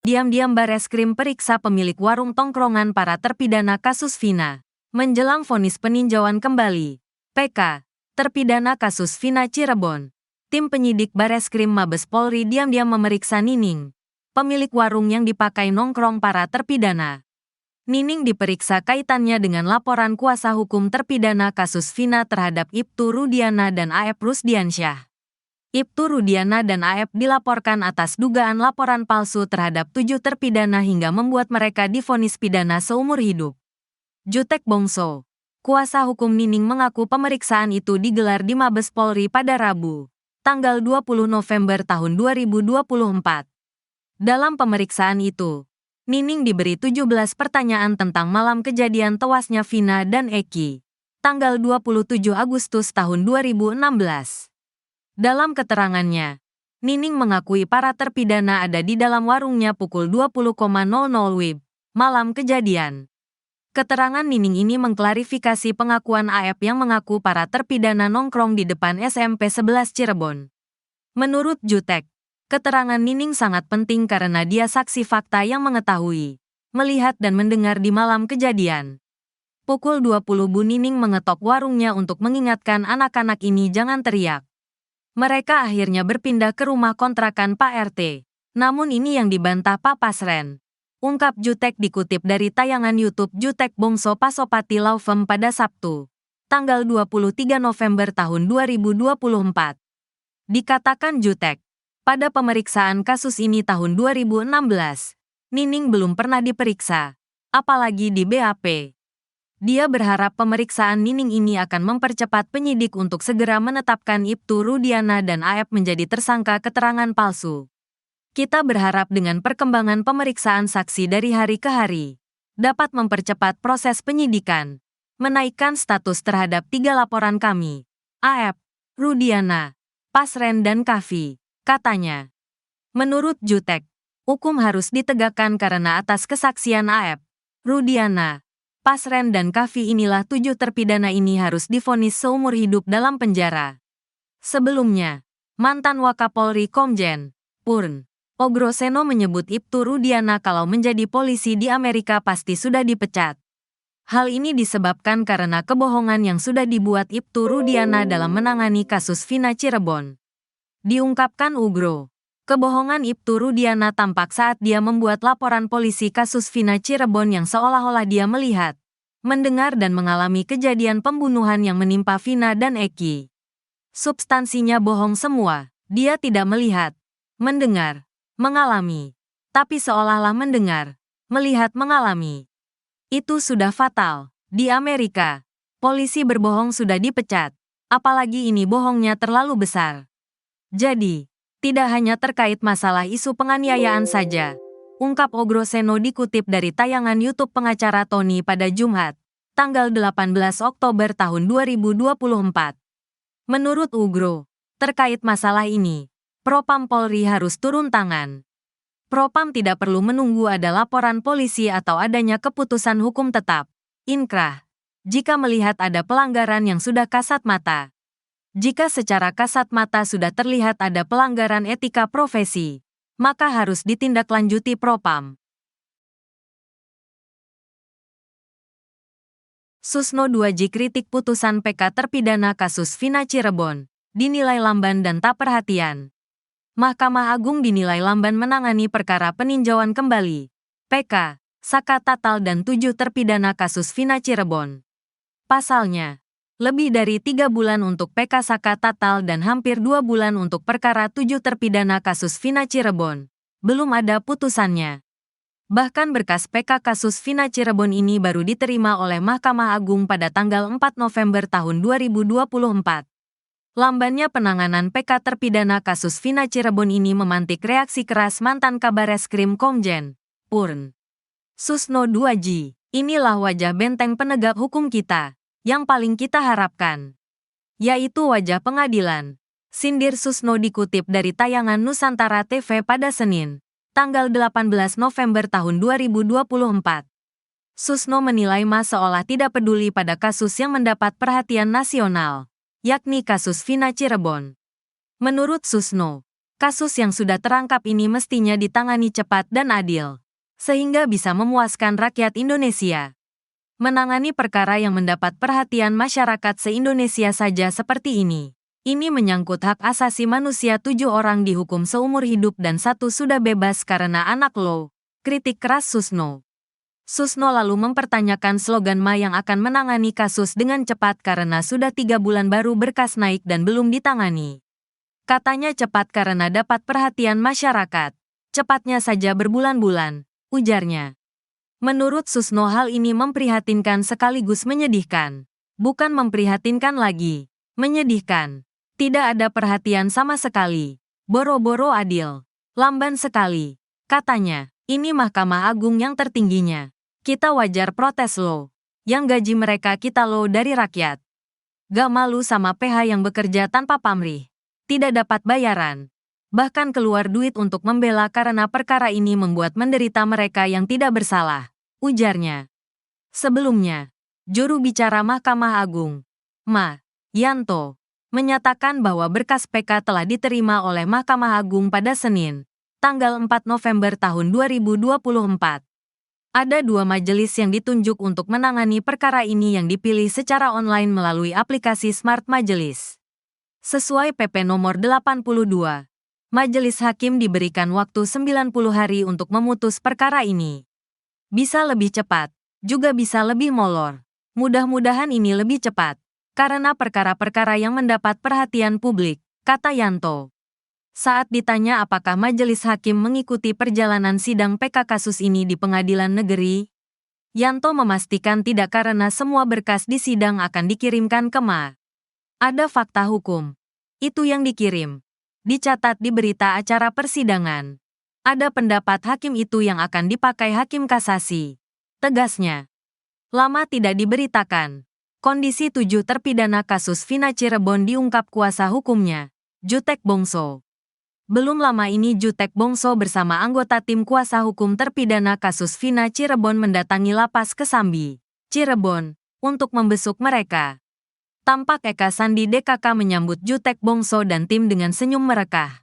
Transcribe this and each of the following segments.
Diam-diam Bareskrim periksa pemilik warung tongkrongan para terpidana kasus Vina. Menjelang vonis peninjauan kembali. PK, terpidana kasus Vina Cirebon. Tim penyidik Bareskrim Mabes Polri diam-diam memeriksa Nining, pemilik warung yang dipakai nongkrong para terpidana. Nining diperiksa kaitannya dengan laporan kuasa hukum terpidana kasus Vina terhadap Ibtu Rudiana dan Aep Rusdiansyah. Ibtu Rudiana dan Aep dilaporkan atas dugaan laporan palsu terhadap 7 terpidana hingga membuat mereka divonis pidana seumur hidup. Jutek Bongso, kuasa hukum Nining mengaku pemeriksaan itu digelar di Mabes Polri pada Rabu, tanggal 20 November tahun 2024. Dalam pemeriksaan itu, Nining diberi 17 pertanyaan tentang malam kejadian tewasnya Vina dan Eki, tanggal 27 Agustus tahun 2016. Dalam keterangannya, Nining mengakui para terpidana ada di dalam warungnya pukul 20.00 WIB, malam kejadian. Keterangan Nining ini mengklarifikasi pengakuan Aep yang mengaku para terpidana nongkrong di depan SMP 11 Cirebon. Menurut Jutek, keterangan Nining sangat penting karena dia saksi fakta yang mengetahui, melihat dan mendengar di malam kejadian. Pukul 20 Bu Nining mengetok warungnya untuk mengingatkan anak-anak ini jangan teriak. Mereka akhirnya berpindah ke rumah kontrakan Pak RT. Namun ini yang dibantah Pak Pasren. Ungkap Jutek dikutip dari tayangan YouTube Jutek Bongso Pasopati Law Firm pada Sabtu, tanggal 23 November tahun 2024. Dikatakan Jutek, pada pemeriksaan kasus ini tahun 2016, Nining belum pernah diperiksa, apalagi di BAP. Dia berharap pemeriksaan Nining ini akan mempercepat penyidik untuk segera menetapkan Ibtu Rudiana dan Aep menjadi tersangka keterangan palsu. Kita berharap dengan perkembangan pemeriksaan saksi dari hari ke hari, dapat mempercepat proses penyidikan, menaikkan status terhadap 3 laporan kami, Aep, Rudiana, Pasren dan Kavi, katanya. Menurut Jutek, hukum harus ditegakkan karena atas kesaksian Aep, Rudiana, Pasren dan Kavi inilah 7 terpidana ini harus divonis seumur hidup dalam penjara. Sebelumnya, mantan Wakapolri Komjen Purn Ogroseno menyebut Ibtu Rudiana kalau menjadi polisi di Amerika pasti sudah dipecat. Hal ini disebabkan karena kebohongan yang sudah dibuat Ibtu Rudiana dalam menangani kasus Vina Cirebon. Diungkapkan Ugro, kebohongan Ibtu Rudiana tampak saat dia membuat laporan polisi kasus Vina Cirebon yang seolah-olah dia melihat, mendengar dan mengalami kejadian pembunuhan yang menimpa Vina dan Eki. Substansinya bohong semua, dia tidak melihat, mendengar, mengalami, tapi seolah-olah mendengar, melihat mengalami. Itu sudah fatal. Di Amerika, polisi berbohong sudah dipecat, apalagi ini bohongnya terlalu besar. Jadi, tidak hanya terkait masalah isu penganiayaan saja, ungkap Ogroseno dikutip dari tayangan YouTube pengacara Tony pada Jumat, tanggal 18 Oktober tahun 2024. Menurut Ugro, terkait masalah ini, Propam Polri harus turun tangan. Propam tidak perlu menunggu ada laporan polisi atau adanya keputusan hukum tetap, inkrah, jika melihat ada pelanggaran yang sudah kasat mata. Jika secara kasat mata sudah terlihat ada pelanggaran etika profesi, maka harus ditindaklanjuti Propam. Susno 2J kritik putusan PK terpidana kasus Vina Cirebon, dinilai lamban dan tak perhatian. Mahkamah Agung dinilai lamban menangani perkara peninjauan kembali, PK, Saka Tatal dan 7 terpidana kasus Vina Cirebon. Pasalnya, lebih dari 3 bulan untuk PK Saka Tatal dan hampir 2 bulan untuk perkara 7 terpidana kasus Vina Cirebon. Belum ada putusannya. Bahkan berkas PK kasus Vina Cirebon ini baru diterima oleh Mahkamah Agung pada tanggal 4 November tahun 2024. Lambannya penanganan PK terpidana kasus Vina Cirebon ini memantik reaksi keras mantan Kabareskrim Komjen Purn Susno 2J. Inilah wajah benteng penegak hukum kita yang paling kita harapkan, yaitu wajah pengadilan, sindir Susno dikutip dari tayangan Nusantara TV pada Senin, tanggal 18 November tahun 2024. Susno menilai seolah tidak peduli pada kasus yang mendapat perhatian nasional, yakni kasus Vina Cirebon. Menurut Susno, Kasus yang sudah terangkap ini mestinya ditangani cepat dan adil, sehingga bisa memuaskan rakyat Indonesia. Menangani perkara yang mendapat perhatian masyarakat se-Indonesia saja seperti ini. Ini menyangkut hak asasi manusia, 7 orang dihukum seumur hidup dan 1 sudah bebas karena anak lo. Kritik keras Susno. Susno lalu mempertanyakan slogan Ma yang akan menangani kasus dengan cepat karena sudah 3 bulan baru berkas naik dan belum ditangani. Katanya cepat karena dapat perhatian masyarakat. Cepatnya saja berbulan-bulan, ujarnya. Menurut Susno hal ini memprihatinkan sekaligus menyedihkan. Bukan memprihatinkan lagi, menyedihkan. Tidak ada perhatian sama sekali. Boro-boro adil. Lamban sekali. Katanya, ini Mahkamah Agung yang tertingginya. Kita wajar protes lo. Yang gaji mereka kita lo dari rakyat. Gak malu sama PH yang bekerja tanpa pamrih. Tidak dapat bayaran. Bahkan keluar duit untuk membela karena perkara ini membuat menderita mereka yang tidak bersalah, ujarnya. Sebelumnya, juru bicara Mahkamah Agung, Ma Yanto, menyatakan bahwa berkas PK telah diterima oleh Mahkamah Agung pada Senin, tanggal 4 November tahun 2024. Ada 2 majelis yang ditunjuk untuk menangani perkara ini yang dipilih secara online melalui aplikasi Smart Majelis. Sesuai PP nomor 82, Majelis Hakim diberikan waktu 90 hari untuk memutus perkara ini. Bisa lebih cepat, juga bisa lebih molor. Mudah-mudahan ini lebih cepat, karena perkara-perkara yang mendapat perhatian publik, kata Yanto. Saat ditanya apakah Majelis Hakim mengikuti perjalanan sidang PK kasus ini di Pengadilan Negeri, Yanto memastikan tidak karena semua berkas di sidang akan dikirimkan ke Ma. Ada fakta hukum. Itu yang dikirim. Dicatat di berita acara persidangan. Ada pendapat hakim itu yang akan dipakai hakim kasasi. Tegasnya. Lama tidak diberitakan. Kondisi 7 terpidana kasus Vina Cirebon diungkap kuasa hukumnya, Jutek Bongso. Belum lama ini Jutek Bongso bersama anggota tim kuasa hukum terpidana kasus Vina Cirebon mendatangi lapas Kesambi, Cirebon, untuk membesuk mereka. Tampak Eka Sandi DKK menyambut Jutek Bongso dan tim dengan senyum merekah.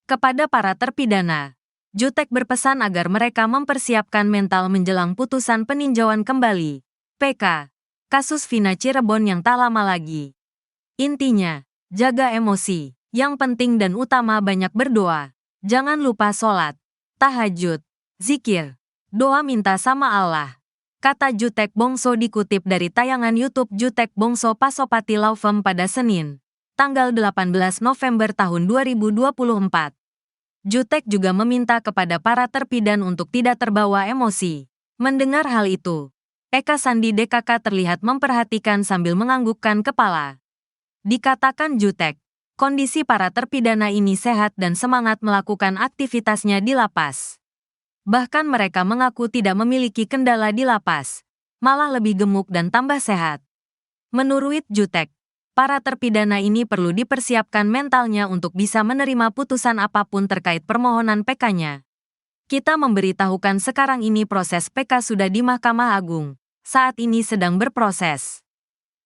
Kepada para terpidana, Jutek berpesan agar mereka mempersiapkan mental menjelang putusan peninjauan kembali, PK, kasus Vina Cirebon yang tak lama lagi. Intinya, jaga emosi, yang penting dan utama banyak berdoa. Jangan lupa sholat, tahajud, zikir, doa minta sama Allah. Kata Jutek Bongso dikutip dari tayangan YouTube Jutek Bongso Pasopati Law Firm pada Senin, tanggal 18 November tahun 2024. Jutek juga meminta kepada para terpidan untuk tidak terbawa emosi. Mendengar hal itu, Eka Sandi DKK terlihat memperhatikan sambil menganggukkan kepala. Dikatakan Jutek, kondisi para terpidana ini sehat dan semangat melakukan aktivitasnya di lapas. Bahkan mereka mengaku tidak memiliki kendala di lapas, malah lebih gemuk dan tambah sehat. Menurut Jutek, para terpidana ini perlu dipersiapkan mentalnya untuk bisa menerima putusan apapun terkait permohonan PK-nya. Kita memberitahukan sekarang ini proses PK sudah di Mahkamah Agung, saat ini sedang berproses.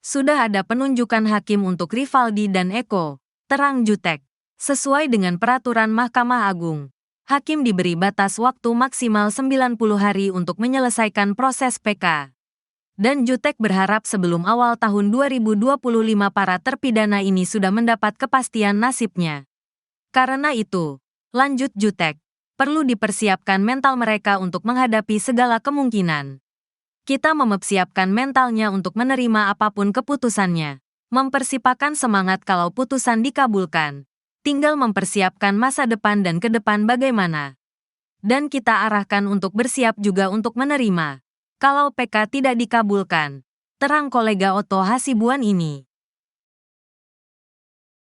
Sudah ada penunjukan hakim untuk Rivaldi dan Eko, terang Jutek. Sesuai dengan peraturan Mahkamah Agung, hakim diberi batas waktu maksimal 90 hari untuk menyelesaikan proses PK. Dan Jutek berharap sebelum awal tahun 2025 para terpidana ini sudah mendapat kepastian nasibnya. Karena itu, lanjut Jutek, perlu dipersiapkan mental mereka untuk menghadapi segala kemungkinan. Kita mempersiapkan mentalnya untuk menerima apapun keputusannya. Mempersiapkan semangat kalau putusan dikabulkan. Tinggal mempersiapkan masa depan dan ke depan bagaimana. Dan kita arahkan untuk bersiap juga untuk menerima. Kalau PK tidak dikabulkan, terang kolega Otto Hasibuan ini.